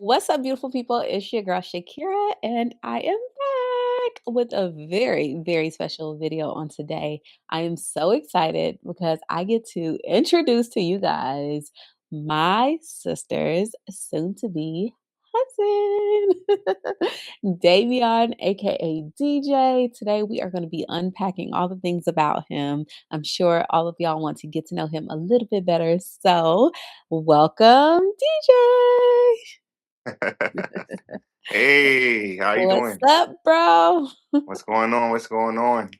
What's up, beautiful people? It's your girl Shakera, and I am back with a very, very special video on today. I am so excited because I get to introduce to you guys my sister's soon to be husband, Davion, aka DJ. Today, we are going to be unpacking all the things about him. I'm sure all of y'all want to get to know him a little bit better. So, welcome, DJ. Hey, how you What's doing? up, bro? What's going on? What's going on?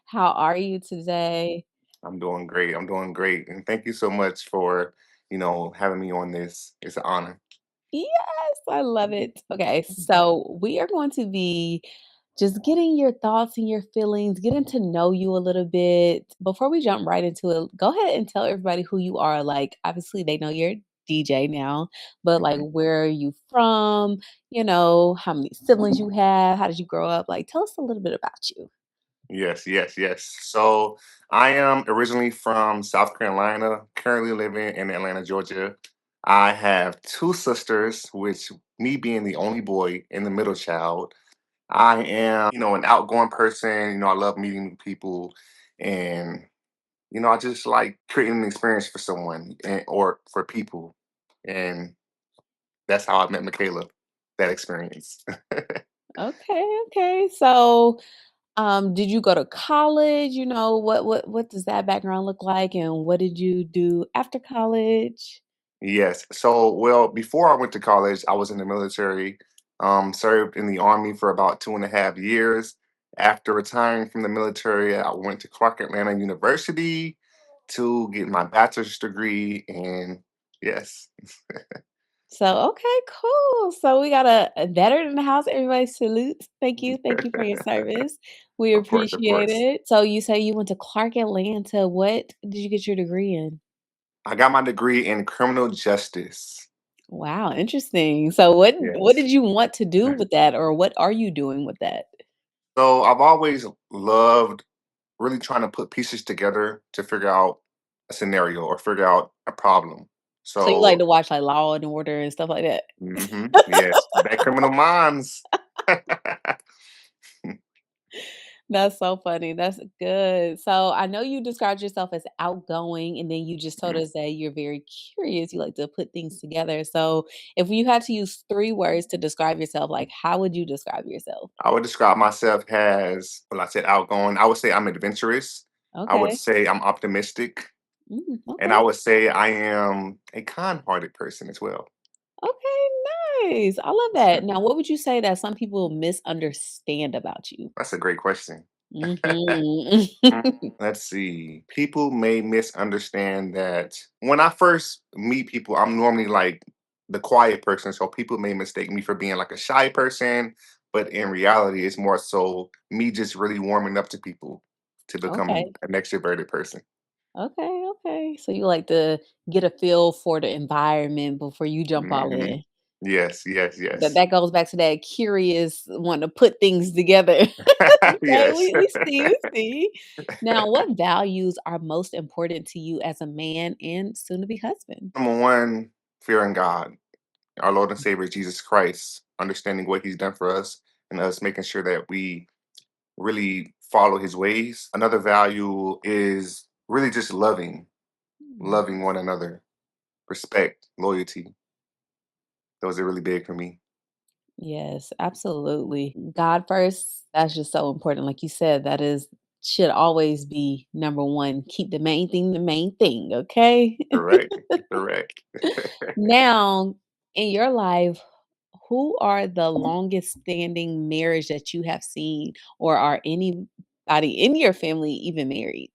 How are you today? I'm doing great. I'm doing great. And thank you so much for, having me on this. It's an honor. Yes, I love it. Okay, so we are going to be just getting your thoughts and your feelings, getting to know you a little bit. Before we jump right into it, go ahead and tell everybody who you are. Like, obviously, they know you're DJ now, but like, Mhm. where are you from? How many siblings you have? How did you grow up? Like, tell us a little bit about you. Yes, yes, yes. So I am originally from South Carolina, currently living in Atlanta, Georgia. I have two sisters, which me being the only boy and the middle child, I am, an outgoing person. I love meeting new people and I just like creating an experience for someone or for people. And that's how I met Michaela, that experience. Okay, okay. So, did you go to college? What does that background look like, and what did you do after college? Yes. So, well, before I went to college, I was in the military, served in the Army for about 2.5 years. After retiring from the military, I went to Clark Atlanta University to get my bachelor's degree. And yes, So, okay, cool. So we got a veteran in the house. Everybody salutes. Thank you for your service. We of course, of appreciate course. it. So you say you went to Clark Atlanta. What did you get your degree in? I got my degree in criminal justice. Wow, interesting. So what Yes. did you want to do with that, or what are you doing with that? So I've always loved really trying to put pieces together to figure out a scenario or figure out a problem. So you like So, to watch like Law and Order and stuff like that? yes, that Criminal Minds. That's so funny. That's good. So I know you described yourself as outgoing, and then you just told Mhm. us that you're very curious. You like to put things together. So if you had to use three words to describe yourself, like how would you describe yourself? I would describe myself as, well, I said outgoing. I would say I'm adventurous. I would Okay. say I'm optimistic. And I Okay. would say I am a kind hearted person as well. Okay. Nice. I love that. Now, what would you say that some people misunderstand about you? That's a great question. Hmm. Let's see. People may misunderstand that when I first meet people, I'm normally like the quiet person. So people may mistake me for being like a shy person. But in reality, it's more so me just really warming up to people to become Okay. an extroverted person. Okay. Okay. So you like to get a feel for the environment before you jump all Hmm. in. Yes, yes, That yes. that goes back to that curious wanting to put things together. Okay, Yes. we see. Now, what values are most important to you as a man and soon to be husband? Number one, fearing God, our Lord and Savior Jesus Christ, understanding what He's done for us and us making sure that we really follow his ways. Another value is really just Mm. loving one another, respect, loyalty. Those are really big for me. Yes, absolutely. God first, that's just so important. Like you said, that is should always be number one. Keep the main thing, okay? Correct. Correct. Now, in your life, who are the longest standing marriage that you have seen, or are anybody in your family even married?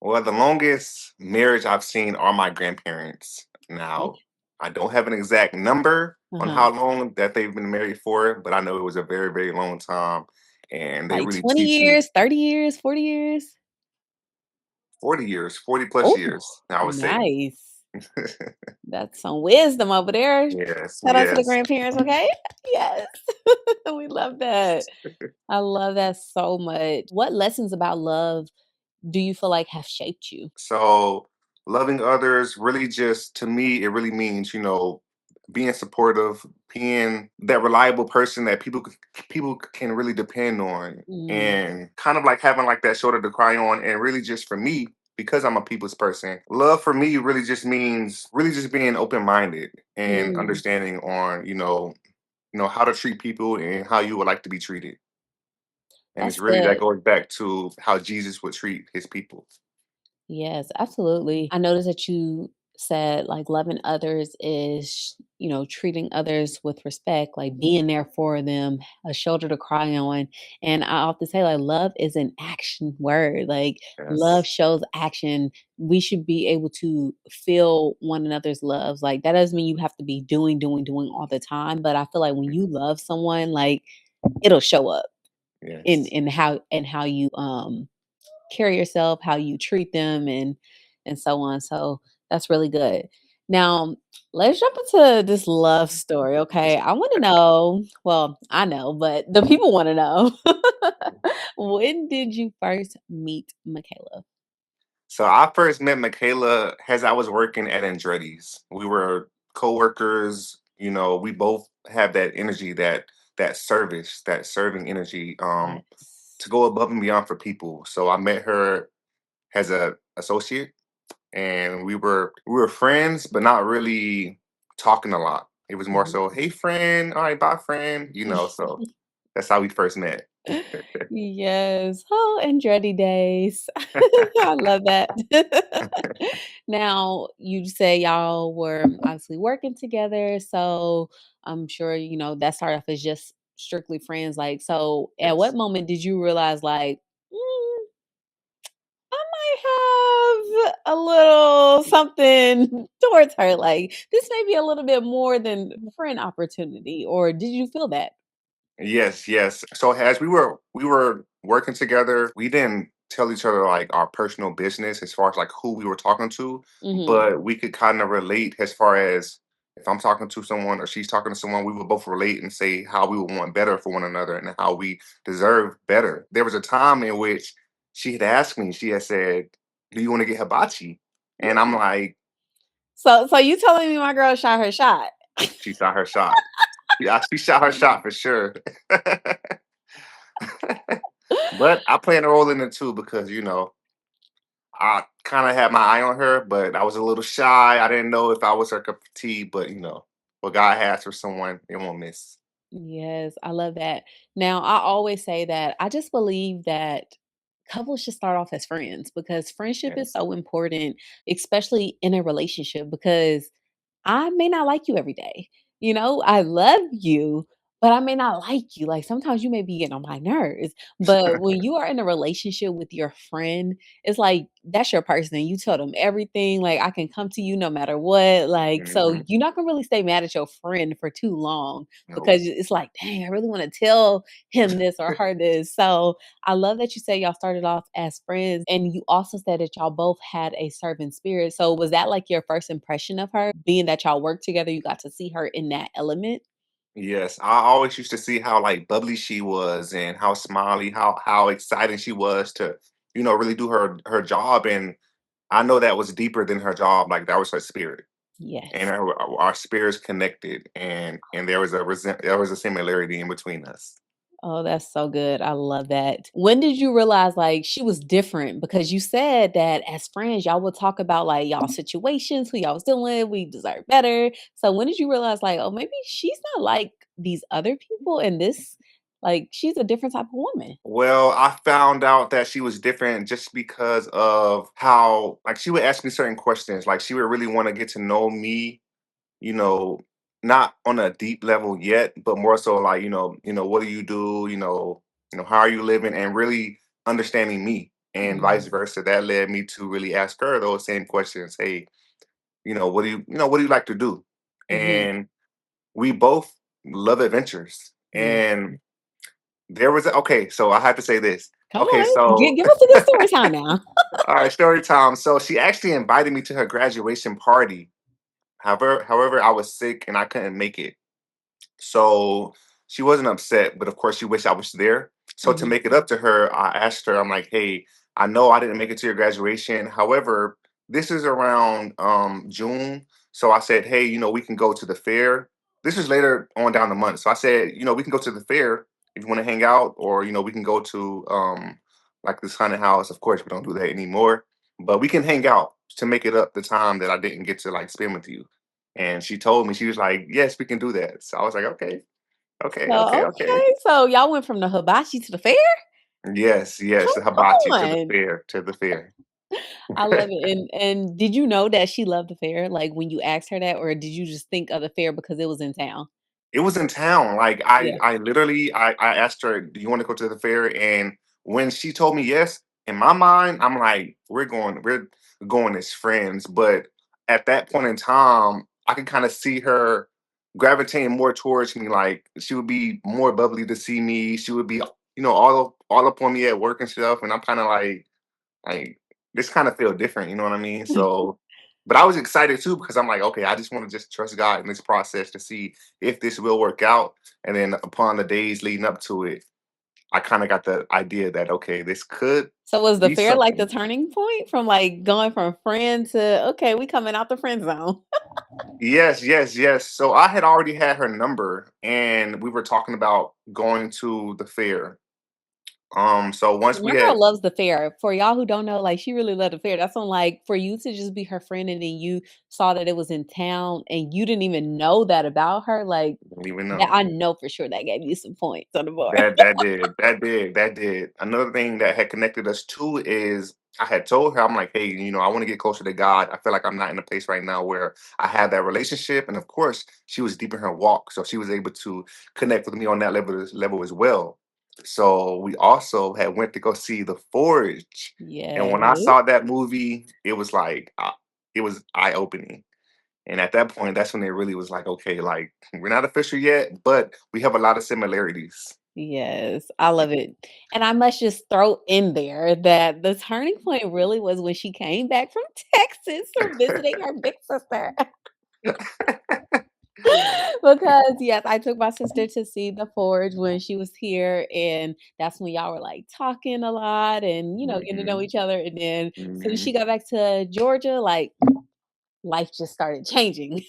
Well, the longest marriage I've seen are my grandparents. Now, Okay. I don't have an exact number on Uh-huh. how long that they've been married for, but I know it was a very, very long time. And they Like really 20 teach you years, 30 years, 40 years? 40 years, 40 plus Oh, years, I would say. nice. That's some wisdom over there. Yes, Shout out to the yes. grandparents, okay? Yes. We love that. I love that so much. What lessons about love do you feel like have shaped you? So loving others really just to me, it really means, being supportive, being that reliable person that people can really depend on, Mm, and kind of like having like that shoulder to cry on. And really, just for me, because I'm a people's person, love for me really just means really just being open minded and mm. understanding on how to treat people and how you would like to be treated. And it's That's really that good. goes back to how Jesus would treat his people. Yes, absolutely. I noticed that you said like loving others is, treating others with respect, like being there for them, a shoulder to cry on. And I often say, like, love is an action word. Like, love Yes. shows action. We should be able to feel one another's loves. Like, that doesn't mean you have to be doing, doing, doing all the time. But I feel like when you love someone, like, it'll show up in Yes. how you carry yourself, how you treat them, and so on. So that's really good. Now, let's jump into this love story, okay? I want to know, well, I know, but the people want to know. When did you first meet Michaela? So I first met Michaela as I was working at Andretti's. We were co-workers. We both have that energy, that service, that serving energy, Yes. to go above and beyond for people. So I met her as a associate, and we were friends, but not really talking a lot. It was more Mhm. so, hey friend, all right, bye friend. So that's how we first met. Yes. Oh, Andretti days. I love that. Now, you say y'all were obviously working together, so I'm sure, that started off as just strictly friends. Like, so at what Yes. moment did you realize, like, I might have a little something towards her? Like, this may be a little bit more than friend opportunity, or did you feel that? Yes, yes. So as we were working together, we didn't tell each other like our personal business as far as like who we were talking to, Hmm. but we could kind of relate as far as if I'm talking to someone or she's talking to someone, we would both relate and say how we would want better for one another and how we deserve better. There was a time in which she had asked me, she had said, "Do you want to get hibachi?" And I'm like, So you telling me my girl shot her shot? she shot her shot. Yeah, she shot her shot for sure. But I play a role in it too because I kind of had my eye on her, but I was a little shy. I didn't know if I was her cup of tea, but what God has for someone, it won't miss. Yes, I love that. Now, I always say that I just believe that couples should start off as friends because friendship is Yes. so important, especially in a relationship, because I may not like you every day. I love you, but I may not like you. Like sometimes you may be getting on my nerves. But when you are in a relationship with your friend, it's like that's your person. You tell them everything. Like I can come to you no matter what. Like, so Hmm. you're not gonna really stay mad at your friend for too long No. because it's like, dang, I really want to tell him this or her this. So I love that you say y'all started off as friends and you also said that y'all both had a servant spirit. So was that like your first impression of her? Being that y'all worked together, you got to see her in that element? Yes, I always used to see how like bubbly she was and how smiley, how exciting she was to, really do her job. And I know that was deeper than her job. Like that was her spirit. And Yes. our spirits connected, and there was a similarity in between us. Oh, that's so good. I love that. When did you realize like she was different? Because you said that as friends, y'all would talk about like y'all situations, who y'all was dealing with, we deserve better. So when did you realize like, oh, maybe she's not like these other people and this, like she's a different type of woman? Well, I found out that she was different just because of how, like, she would ask me certain questions. Like, she would really want to get to know me, you know, not on a deep level yet, but more so like, what do you do? How are you living? And really understanding me, and vice Mm, versa. That led me to really ask her those same questions. Hey, what do you like to do? mhm. And we both love adventures. Yeah. And okay, so I have to say this. Come Okay, on, so give us a good story time now. all right, story time. So she actually invited me to her graduation party. However, I was sick and I couldn't make it. So she wasn't upset, but of course she wished I was there. So to Mhm, make it up to her, I asked her, I'm like, hey, I know I didn't make it to your graduation. However, this is around June. So I said, hey, we can go to the fair. This was later on down the month. So I said, we can go to the fair if you want to hang out, or we can go to like this haunted house. Of course, we don't do that anymore, but we can hang out to make it up the time that I didn't get to like spend with you. And she told me, she was like, yes, we can do that. So I was like, okay, okay, okay, So, okay. okay, so y'all went from the hibachi to the fair? Yes, yes, Come the hibachi to the on. fair, to the fair. I love it, and did you know that she loved the fair, like, when you asked her that, or did you just think of the fair because it was in town? It was in town. Like I, Yeah. I literally, I asked her, "Do you want to go to the fair?" And when she told me yes, in my mind, I'm like, we're going as friends." But at that point in time, I could kind of see her gravitating more towards me. Like she would be more bubbly to see me. She would be, all up on me at work and stuff. And I'm kind of like this kind of feel different, you know what I mean? So, but I was excited too because I'm like, okay, I just want to just trust God in this process to see if this will work out. And then upon the days leading up to it, I kind of got the idea that okay, this could So was the be fair, like, the something. turning point from, like, going from friend to, "Okay, we coming out the friend zone"? Yes, yes, yes. So I had already had her number, and we were talking about going to the fair. So once My we girl had, loves the fair. For y'all who don't know, like, she really loved the fair. That's on, like, for you to just be her friend and then you saw that it was in town and you didn't even know that about her, like, didn't even that know. I know for sure that gave you some points on the board. That did. Another thing that had connected us too is I had told her, I'm like, hey, I want to get closer to God. I feel like I'm not in a place right now where I have that relationship. And of course, she was deep in her walk. So she was able to connect with me on that level as well. So we also had went to go see The Forge. And when I Yes. saw that movie, it was like it was eye-opening. And at that point, that's when it really was like, okay, like we're not official yet, but we have a lot of similarities. Yes, I love it. And I must just throw in there that the turning point really was when she came back from Texas from visiting her big sister. Because, yes, I took my sister to see The Forge when she was here, and that's when y'all were, like, talking a lot and, getting to know Mhm, each other, and then soon as she mhm. got back to Georgia, like, life just started changing.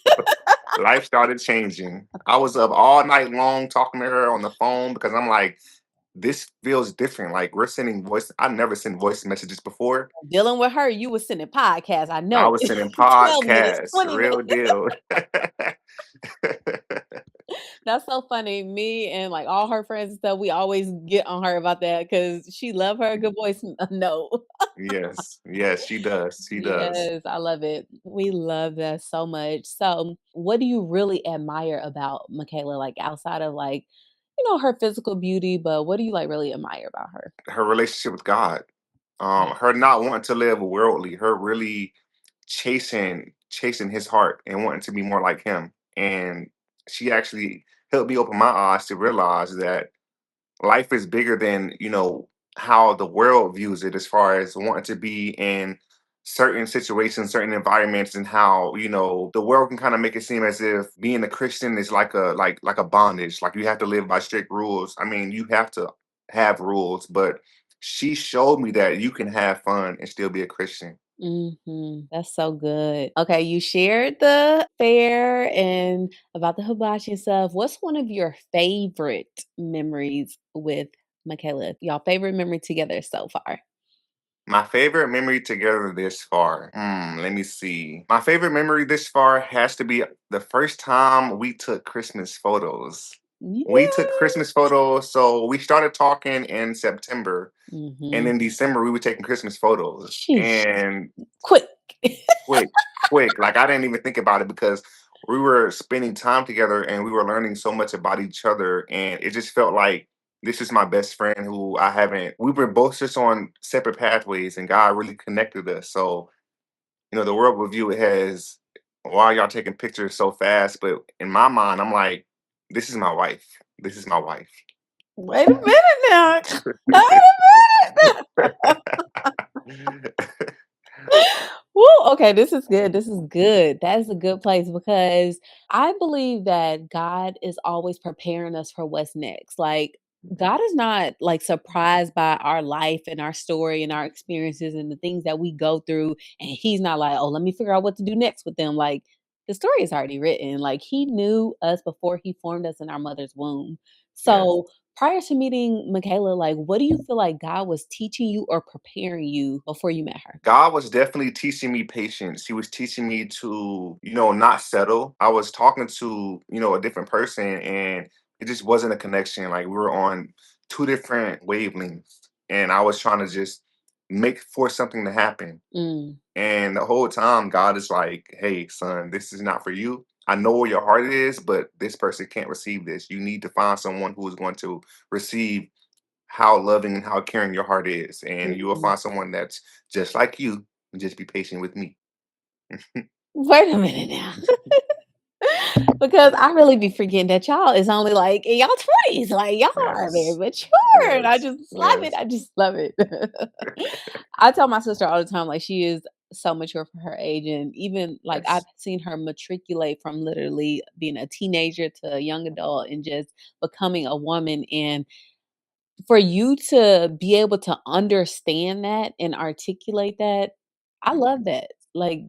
Life started changing. I was up all night long talking to her on the phone because I'm like, this feels different. Like we're sending voice. I never sent voice messages before. Dealing with her, you was sending podcasts, I I know was it. sending 12 minutes, podcasts, 20 minutes. real deal. That's so funny. Me and, like, all her friends and stuff, we always get on her about that because she love her good voice note. Yes, yes, she does. She does. Yes, I love it. We love that so much. So, what do you really admire about Michaela, like, outside of, like, her physical beauty, but what do you, like, really admire about her? Her relationship with God. Her not wanting to live worldly, her really chasing his heart and wanting to be more like him. And she actually helped me open my eyes to realize that life is bigger than, how the world views it as far as wanting to be in certain situations, certain environments, and how, the world can kind of make it seem as if being a Christian is like a bondage. Like you have to live by strict rules. I mean, you have to have rules, but she showed me that you can have fun and still be a Christian. That's so good. Okay, you shared the fair and about the hibachi and stuff. What's one of your favorite memories with Michaela? Y'all favorite memory together so far? My favorite memory together this far. Let me see. My favorite memory this far has to be the first time we took Christmas photos. We took Yeah. Christmas photos. So we started talking in September, and Mhm. in December we were taking Christmas photos. Sheesh. And Quick. quick, quick, like I didn't even think about it because we were spending time together and we were learning so much about each other, and it just felt like this is my best friend who I haven't. We were both just on separate pathways, and God really connected us. So the world will view it as why y'all taking pictures so fast, but in my mind, I'm like, this is my wife. This is my wife. Wait a minute now. Wait a minute. Woo, okay, this is good. This is good. That is a good place because I believe that God is always preparing us for what's next. Like, God is not like surprised by our life and our story and our experiences and the things that we go through. And He's not like, oh, let me figure out what to do next with them. Like, the story is already written. Like he knew us before he formed us in our mother's womb. Yes. So prior to meeting Michaela, like what do you feel like God was teaching you or preparing you before you met her? God was definitely teaching me patience. He was teaching me to, not settle. I was talking to, a different person and it just wasn't a connection. Like we were on two different wavelengths and I was trying to just make for something to happen. Mm, And the whole time God is like, "Hey, son, this is not for you. I know where your heart is, but this person can't receive this. You need to find someone who is going to receive how loving and how caring your heart is, and you will mhm. find someone that's just like you, and just be patient with me." Wait a minute now. Because I really be forgetting that y'all is only, like, in y'all 20s, like, y'all are very Yes. mature, and I Yes. just love it, Yes. I just love it. I tell my sister all the time, like, she is so mature for her age, and even, like, I've Yes. seen her matriculate from literally being a teenager to a young adult and just becoming a woman, and for you to be able to understand that and articulate that, I love Mhm. that. Like,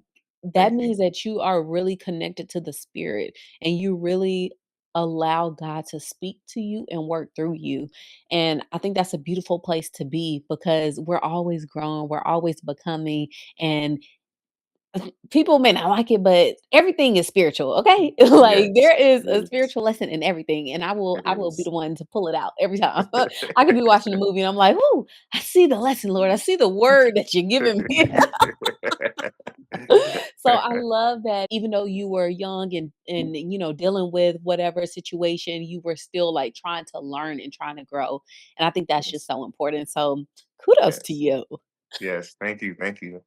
that Thank you. means that you are really connected to the spirit and you really allow God to speak to you and work through you. And I think that's a beautiful place to be because we're always growing, we're always becoming, and people may not like it, but everything is spiritual, okay? Like Yes. there is a It is. spiritual lesson in everything, and I It will be is. the one to pull it out every time. I could be watching a movie and I'm like, "Ooh, I see the lesson, Lord. I see the word that you're giving me." So I love that even though you were young and dealing with whatever situation, you were still like trying to learn and trying to grow. And I think that's just Yes. so important. So kudos to Yes. you. Yes. Thank you. Thank you.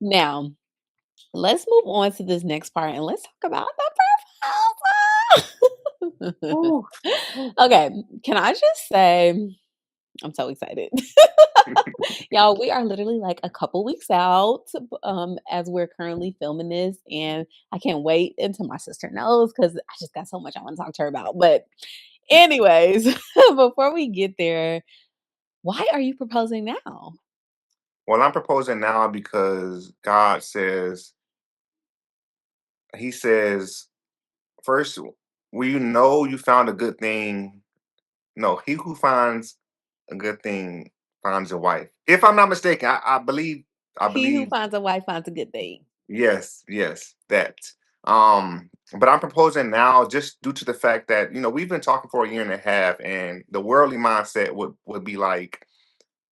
Now, let's move on to this next part and let's talk about the proposal. Woo. Woo. Okay, can I just say I'm so excited. Y'all, we are literally like a couple weeks out as we're currently filming this, and I can't wait until my sister knows because I just got so much I want to talk to her about. But, anyways, before we get there, why are you proposing now? Well, I'm proposing now because God says, He says, first, will you know you found a good thing? No, he who finds a good thing finds a wife. If I'm not mistaken, I He who believe, finds a wife finds a good thing. yes, yes, that. But I'm proposing now just due to the fact that, we've been talking for a year and a half, and the worldly mindset would be like,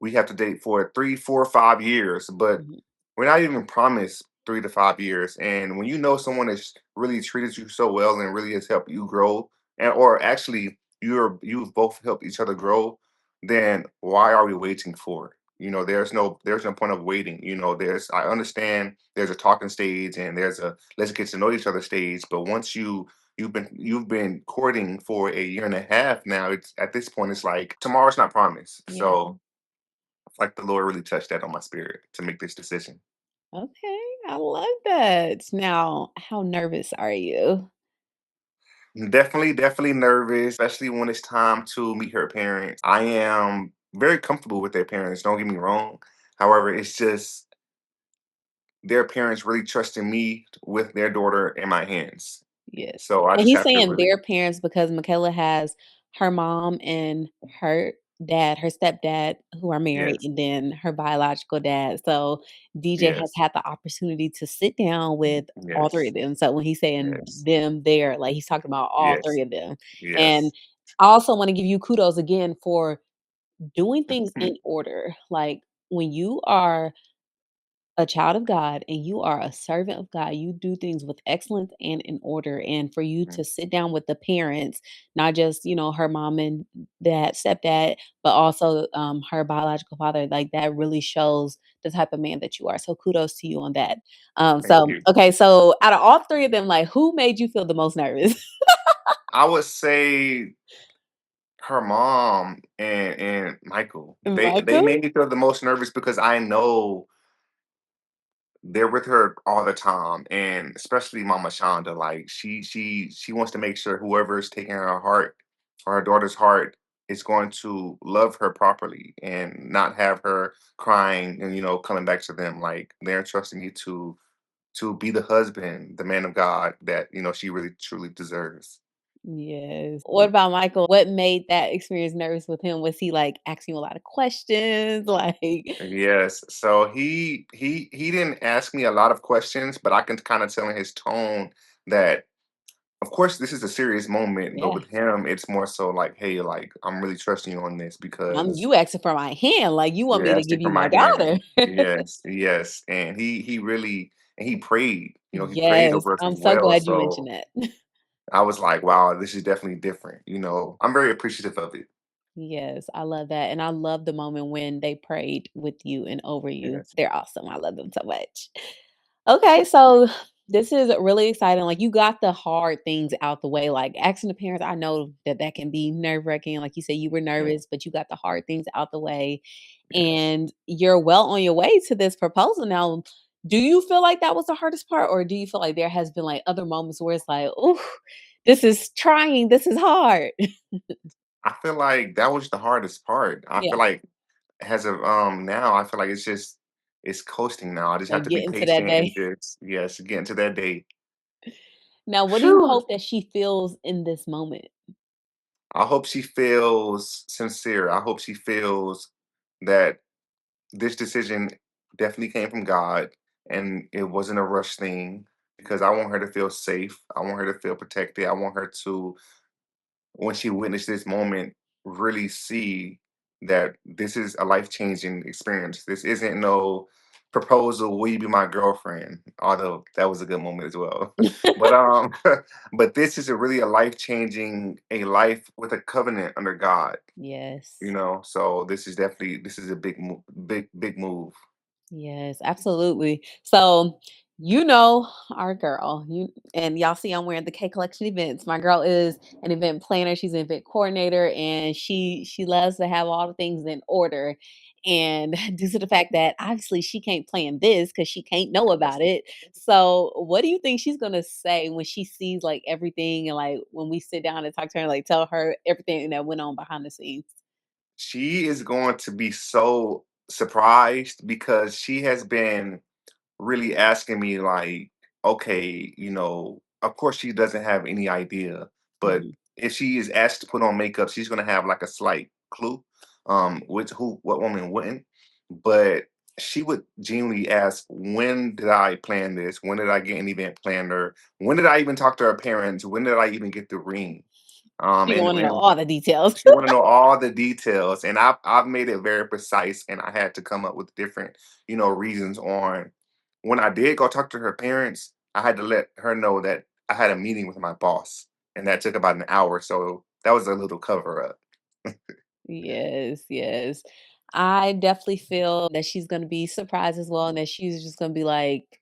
we have to date for 3, 4, 5 years, but Mhm. we're not even promised 3 to 5 years. And when you know someone has really treated you so well and really has helped you grow, and or actually you've both helped each other grow, then why are we waiting for it? There's no point of waiting. I understand there's a talking stage and there's a let's get to know each other stage, but once you've been courting for a year and a half now, it's at this point it's like tomorrow's not promised. Yeah. So like the Lord really touched that on my spirit to make this decision. Okay. I love that. Now, how nervous are you? Definitely, definitely nervous, especially when it's time to meet her parents. I am very comfortable with their parents, don't get me wrong. However, it's just their parents really trusting me with their daughter in my hands. Yes. So I And just he's have to saying really, their parents because Michaela has her mom and her dad, her stepdad, who are married, yes, and then her biological dad. So DJ has yes, had the opportunity to sit down with all three yes, of them. So when he's saying yes, them there, like he's talking about all yes, three of them. And yes. I also want to give you kudos again for doing things in order. Like when you are a child of God and you are a servant of God, you do things with excellence and in order. And for you to sit down with the parents, not just, her mom and dad, stepdad, but also her biological father, like that really shows the type of man that you are. So kudos to you on that. Thank you. Okay, so out of all three of them, like who made you feel the most nervous? I would say her mom and Michael. They Michael? made me feel the most nervous because I know they're with her all the time, and especially Mama Shonda. Like she wants to make sure whoever is taking her heart or her daughter's heart is going to love her properly and not have her crying and coming back to them. Like they're entrusting me to to be the husband, the man of God that she really truly deserves. Yes. What about Michael? What made that experience nervous with him? Was he, like, asking you a lot of questions? Like Yes. So he didn't ask me a lot of questions, but I can kind of tell in his tone that of course this is a serious moment, but Yeah. with him it's more so like, hey, like I'm really trusting you on this because You asking for my hand, like, you want you're me to asking give for you my my hand. daughter. Yes, yes. And he really and he prayed, he prayed Yes, over us I'm as so well. glad you mentioned So that. I was like, wow, this is definitely different. I'm very appreciative of it. Yes, I love that, and I love the moment when they prayed with you and over you. Yes. They're awesome, I love them so much. Okay, so this is really exciting, like, you got the hard things out the way, like, asking the parents, I know that that can be nerve-wracking, like you said, you were Yeah. nervous, but you got the hard things out the way, Yes. and you're well on your way to this proposal now. Do you feel like that was the hardest part, or do you feel like there has been, like, other moments where it's like, "Ooh, this is trying, this is hard?" I feel like that was the hardest part. I Yeah, feel like as of now, I feel like it's coasting now. I just have like, to be getting to that patient day. and just yes, get into that day. Now, what do you Phew. hope that she feels in this moment? I hope she feels sincere. I hope she feels that this decision definitely came from God and it wasn't a rush thing because I want her to feel safe. I want her to feel protected. I want her to, when she witnessed this moment, really see that this is a life changing experience. This isn't no proposal, will you be my girlfriend? Although that was a good moment as well. but but this is a life changing a life with a covenant under God, Yes. So this is a big move. Yes, absolutely. So, you know our girl. You and y'all see I'm wearing the K Collection events. My girl is an event planner, she's an event coordinator, and she loves to have all the things in order. And due to the fact that obviously she can't plan this because she can't know about it. So what do you think she's gonna say when she sees like everything and like when we sit down and talk to her and like tell her everything that went on behind the scenes? She is going to be so surprised because she has been really asking me like, okay, of course she doesn't have any idea, but Mhm. if she is asked to put on makeup, she's gonna have like a slight clue, which who what woman wouldn't. But she would genuinely ask, when did I plan this? When did I get an event planner? When did I even talk to her parents? When did I even get the ring? She gonna And, wanna know and all the details. she want to know all the details, and I've made it very precise, and I had to come up with different, reasons on when I did go talk to her parents. I had to let her know that I had a meeting with my boss, and that took about an hour. So that was a little cover up. Yes, yes. I definitely feel that she's gonna be surprised as well, and that she's just gonna be, like,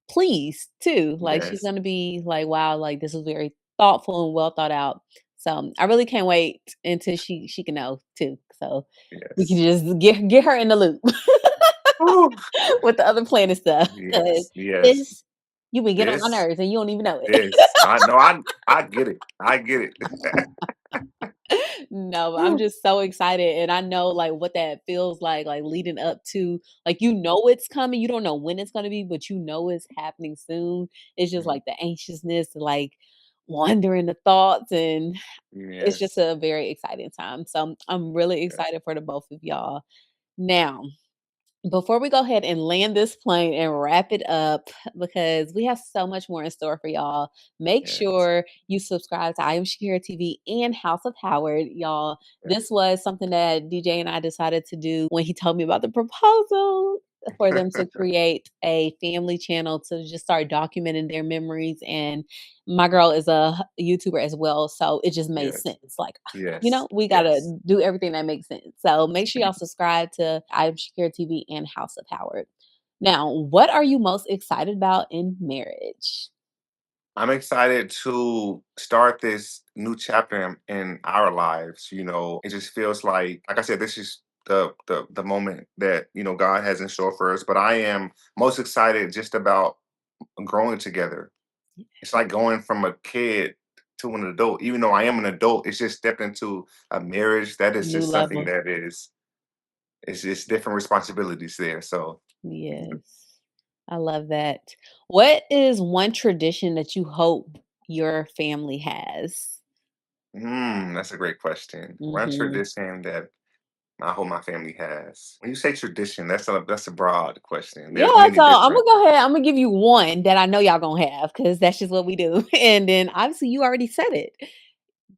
pleased too. Like, she's Yes, gonna be like, "Wow, like, this was very thoughtful and well thought out." So, I really can't wait until she can know too. So, we can yes. just get her in the loop Whew. with the other planning stuff. Cause Yes, yes. this you been getting on my This, nerves and you don't even know it. this. I know. I get it. I get it. No, but I'm Whew. just so excited and I know like what that feels like leading up to like you know it's coming. You don't know when it's gonna be, but you know it's happening soon. It's just Mm, like the anxiousness, like wondering the thoughts, and it's just yes. a very exciting time. So I'm really Yes. excited for the both of y'all. Now, before we go ahead and land this plane and wrap it up, because we have so much more in store for y'all, make Yes. sure you subscribe to I Am Shakera TV and House of Howard, y'all. This was something that DJ and I decided to do when he told me about the proposal for them to create a family channel to just start documenting their memories. And my girl is a YouTuber as well, so it just made Yes. sense. Like, Yes. we gotta Yes. do everything that makes sense. So make sure y'all subscribe to I Am Shakera TV and House of Howard. Now, what are you most excited about in marriage? I'm excited to start this new chapter in our lives. It just feels like I said, this is the moment that God has in store for us. But I am most excited just about growing together. It's like going from a kid to an adult. Even though I am an adult, it's just stepped into a marriage. That is New just something level. that is it's just different responsibilities there. So Yes. I love that. What is one tradition that you hope your family has? That's a great question. One Mhm. tradition that I hope my family has. When you say tradition, that's a broad question. Yeah, There's many so I'm different. gonna go ahead. I'm gonna give you one that I know y'all gonna have because that's just what we do. And then obviously you already said it.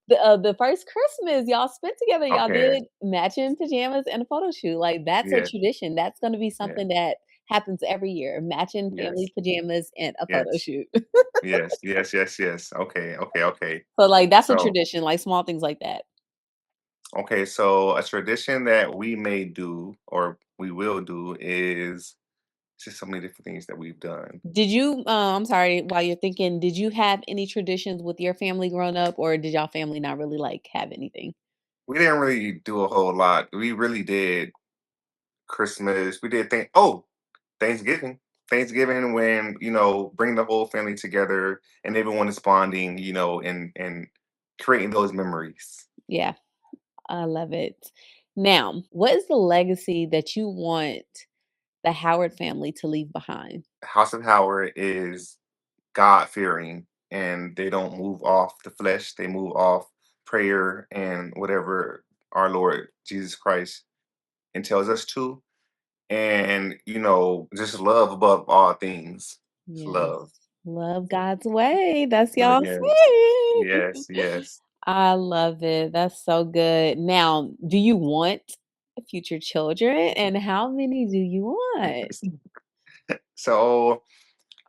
The first Christmas y'all spent together, y'all Okay. did matching pajamas and a photo shoot. Like that's a Yes. tradition. That's gonna be Yes. something that happens every year. Matching family Yes. pajamas and a photo Yes. shoot. Yes. Yes. Yes. Yes. Okay. Okay. Okay. So like that's a So tradition, like small things like that. okay. So a tradition that we may do or we will do is just so many different things that we've done. Did you I'm sorry, while you're thinking, did you have any traditions with your family growing up, or did y'all family not really like have anything? We didn't really do a whole lot. We really did Christmas. We did Thanksgiving. Thanksgiving when, bring the whole family together and everyone is bonding, and creating those memories. Yeah, I love it. Now, what is the legacy that you want the Howard family to leave behind? House of Howard is God fearing and they don't move off the flesh, they move off prayer and whatever our Lord Jesus Christ and tells us to. And, just love above all things. It's Yes. love. Love God's way. That's But y'all yes, saying. yes, yes. I love it. That's so good. Now, do you want future children, and how many do you want? So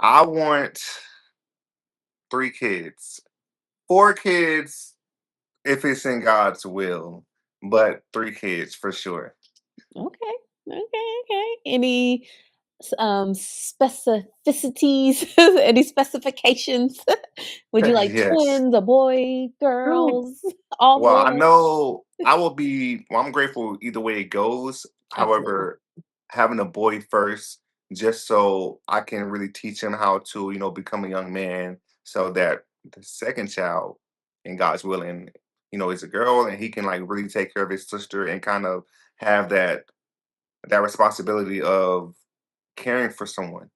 I want 3 kids, 4 kids if it's in God's will, but 3 kids for sure. Okay. Okay. Any specificities, any specifications? Would you like Yes. twins, a boy, Ooh. girls, all Well, I boys? know I will be. Well, I'm grateful either way it goes. Absolutely. However, having a boy first, just so I can really teach him how to, become a young man, so that the second child, in God's willing, is a girl, and he can like really take care of his sister and kind of have that responsibility of caring for someone.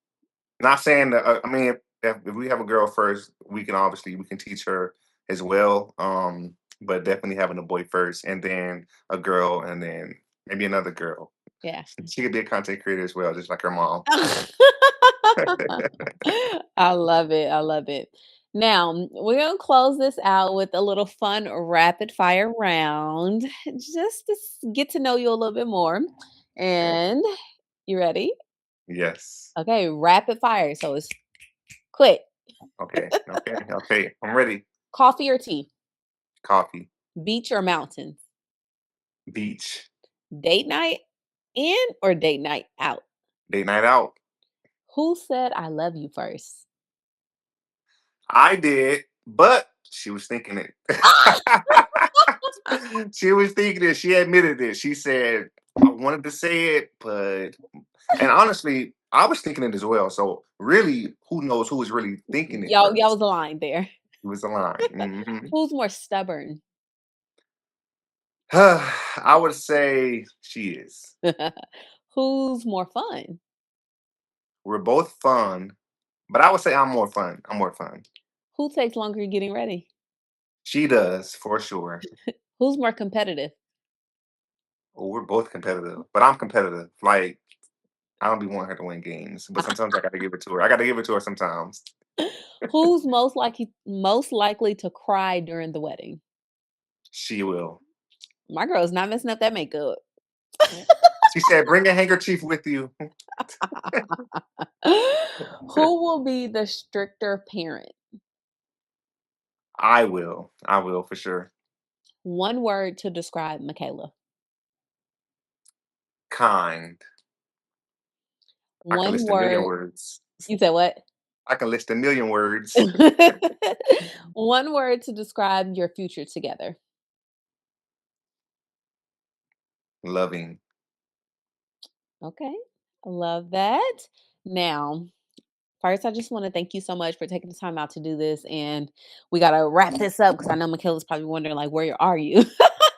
Not saying that. I mean, if we have a girl first, we can teach her as well. But definitely having a boy first, and then a girl, and then maybe another girl. Yeah. She could be a content creator as well, just like her mom. I love it. I love it. Now, we're going to close this out with a little fun rapid fire round just to get to know you a little bit more. Okay. And you ready? Yes. Okay, rapid fire. So it's quick. Okay. Okay. Okay. I'm ready. Coffee or tea? Coffee. Beach or mountains? Beach. Date night in or date night out? Date night out. Who said I love you first? I did, but she was thinking it. She was thinking it. She admitted it. She said, I wanted to say it, but and honestly, I was thinking it as well. So really, who knows who was really thinking it Y'all first? was aligned there. It was the line. Who's more stubborn? I would say she is. Who's more fun? We're both fun, but I would say I'm more fun. I'm more fun. Who takes longer getting ready? She does for sure. Who's more competitive? Well, we're both competitive, but I'm competitive. Like I don't be wanting her to win games, but sometimes I gotta give it to her. I gotta give it to her sometimes. Who's most likely to cry during the wedding? She will. My girl's not messing up that makeup. She said, "Bring a handkerchief with you." Who will be the stricter parent? I will. I will for sure. One word to describe Michaela. Kind. I can One list a million word. words. You said what? I can list a million words. One word to describe your future together. Loving. Okay. I love that. Now, first, I just want to thank you so much for taking the time out to do this. And we got to wrap this up because I know Michaela's probably wondering, like, where are you?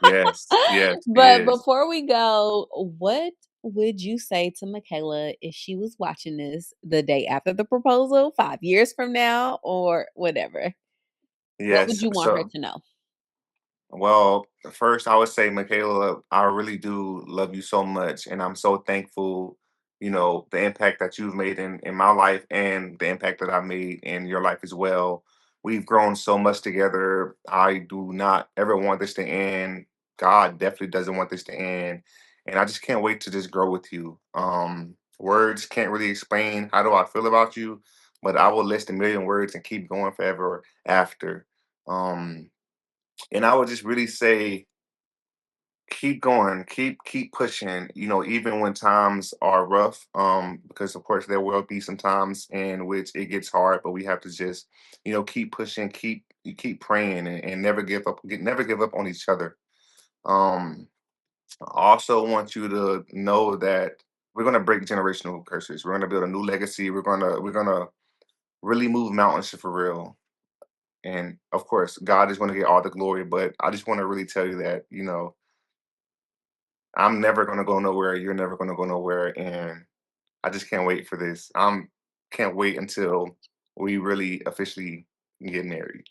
Yes. Yes. It But is. before we go, what would you say to Michaela if she was watching this the day after the proposal, 5 years from now, or whatever? What would Yes. you want her So to know? well, first I would say, Michaela, I really do love you so much, and I'm so thankful. The impact that you've made in my life, and the impact that I've made in your life as well. We've grown so much together. I do not ever want this to end. God definitely doesn't want this to end, and I just can't wait to just grow with you. Words can't really explain how do I feel about you, but I will list a million words and keep going forever after. Um, and I would just really say, keep going, keep pushing, even when times are rough. Because of course there will be some times in which it gets hard, but we have to just, keep pushing, keep praying, and never give up, never give up on each other. Um, I also want you to know that we're gonna break generational curses. We're gonna build a new legacy. We're gonna really move mountains for real. And of course, God is going to get all the glory, but I just want to really tell you that, I'm never gonna go nowhere. You're never gonna go nowhere, and I just can't wait for this. Can't wait until we really officially get married.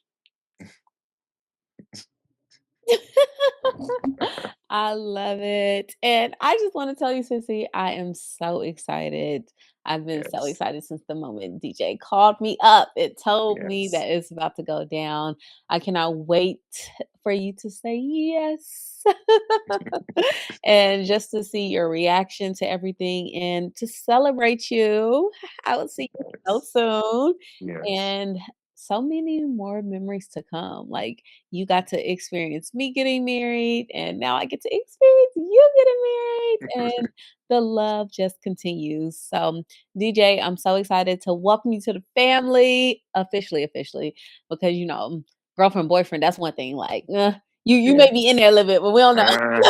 I love it. And I just want to tell you, Sissy, I am so excited. I've been so Yes, excited since the moment DJ called me up. It told me yes, that it's about to go down. I cannot wait for you to say yes. And just to see your reaction to everything and to celebrate you. I will see you so yes, soon. yes, And so many more memories to come. Like you got to experience me getting married, and now I get to experience you getting married, and the love just continues. So, DJ, I'm so excited to welcome you to the family officially, because girlfriend, boyfriend, that's one thing. Like, you may be in yes. there a little bit, but we don't know. Uh,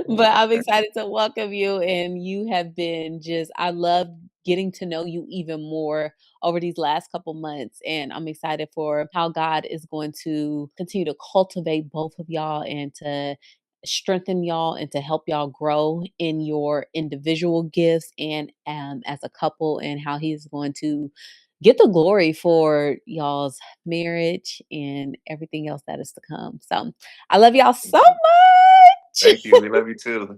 But I'm excited to welcome you, and you have been just I love getting to know you even more over these last couple months, and I'm excited for how God is going to continue to cultivate both of y'all and to strengthen y'all and to help y'all grow in your individual gifts and as a couple, and how he's going to get the glory for y'all's marriage and everything else that is to come. So I love y'all so much. Thank you. We love you too.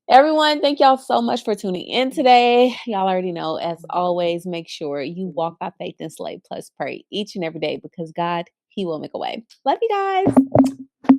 Everyone, thank y'all so much for tuning in today. Y'all already know, as always, make sure you walk by faith and slay plus pray each and every day because God, He will make a way. Love you guys.